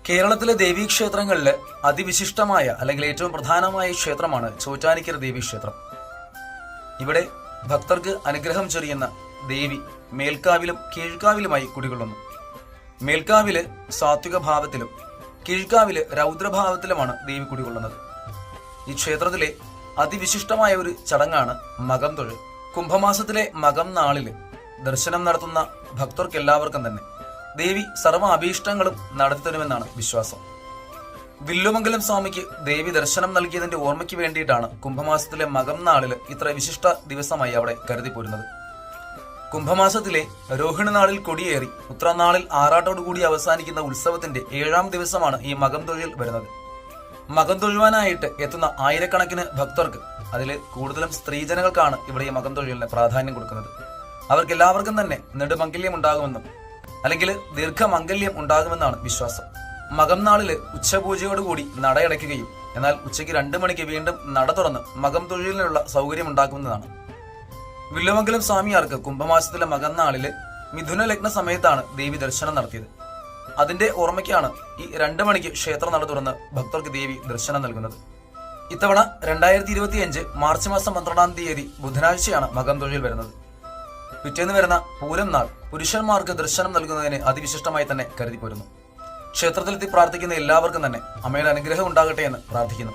കേരളത്തിലെ ദേവീക്ഷേത്രങ്ങളിൽ അതിവിശിഷ്ടമായ അല്ലെങ്കിൽ ഏറ്റവും പ്രധാനമായ ക്ഷേത്രമാണ് ചോറ്റാനിക്കര ദേവീക്ഷേത്രം. ഇവിടെ ഭക്തർക്ക് അനുഗ്രഹം ചൊരിയുന്ന ദേവി മേൽക്കാവിലും കീഴ്ക്കാവിലുമായി കുടികൊള്ളുന്നു. മേൽക്കാവില് സാത്വിക ഭാവത്തിലും കീഴ്ക്കാവില് രൗദ്രഭാവത്തിലുമാണ് ദേവി കുടികൊള്ളുന്നത്. ഈ ക്ഷേത്രത്തിലെ അതിവിശിഷ്ടമായ ഒരു ചടങ്ങാണ് മകം തൊഴൽ. കുംഭമാസത്തിലെ മകം നാളില് ദർശനം നടത്തുന്ന ഭക്തർക്കെല്ലാവർക്കും തന്നെ ദേവി സർവ്വ അഭീഷ്ടങ്ങളും നടത്തിത്തരുമെന്നാണ് വിശ്വാസം. വില്ലുമംഗലം സ്വാമിക്ക് ദേവി ദർശനം നൽകിയതിന്റെ ഓർമ്മയ്ക്ക് വേണ്ടിയിട്ടാണ് കുംഭമാസത്തിലെ മകം നാളില് ഇത്ര വിശിഷ്ട ദിവസമായി അവിടെ കരുതിപ്പോരുന്നത്. കുംഭമാസത്തിലെ രോഹിണി നാളിൽ കൊടിയേറി ഉത്രാനാളിൽ ആറാട്ടോടുകൂടി അവസാനിക്കുന്ന ഉത്സവത്തിന്റെ 7ാം ദിവസമാണ് ഈ മകം തൊഴിൽ വരുന്നത്. മകം തൊഴുവാനായിട്ട് എത്തുന്ന ആയിരക്കണക്കിന് ഭക്തർക്ക്, അതിൽ കൂടുതലും സ്ത്രീജനങ്ങൾക്കാണ് ഇവിടെ ഈ മകം തൊഴിലിന് പ്രാധാന്യം കൊടുക്കുന്നത്. അവർക്കെല്ലാവർക്കും തന്നെ നെടുമംഗല്യം ഉണ്ടാകുമെന്നും അല്ലെങ്കിൽ ദീർഘമംഗല്യം ഉണ്ടാകുമെന്നാണ് വിശ്വാസം. മകം നാളില് ഉച്ചപൂജയോടുകൂടി നടയടയ്ക്കുകയും എന്നാൽ ഉച്ചയ്ക്ക് 2 മണിക്ക് വീണ്ടും നട തുറന്ന് മകം തൊഴിലിനുള്ള സൗകര്യം ഉണ്ടാക്കുന്നതാണ്. വില്ലുമംഗലം സ്വാമിയാർക്ക് കുംഭമാസത്തിലെ മകം നാളില് മിഥുന ലഗ്ന സമയത്താണ് ദേവി ദർശനം നടത്തിയത്. അതിന്റെ ഓർമ്മയ്ക്കാണ് ഈ 2 മണിക്ക് ക്ഷേത്ര നട തുറന്ന് ഭക്തർക്ക് ദേവി ദർശനം നൽകുന്നത്. ഇത്തവണ 2025 മാർച്ച് മാസം 12-ാം തീയതി ബുധനാഴ്ചയാണ് മകം തൊഴിൽ വരുന്നത്. പിറ്റേന്ന് വരുന്ന പൂരം നാൾ പുരുഷന്മാർക്ക് ദർശനം നൽകുന്നതിന് അതിവിശിഷ്ടമായി തന്നെ കരുതിപ്പോരുന്നു. ക്ഷേത്രത്തിലെത്തി പ്രാർത്ഥിക്കുന്ന എല്ലാവർക്കും തന്നെ അമ്മയുടെ അനുഗ്രഹം ഉണ്ടാകട്ടെ എന്ന് പ്രാർത്ഥിക്കുന്നു.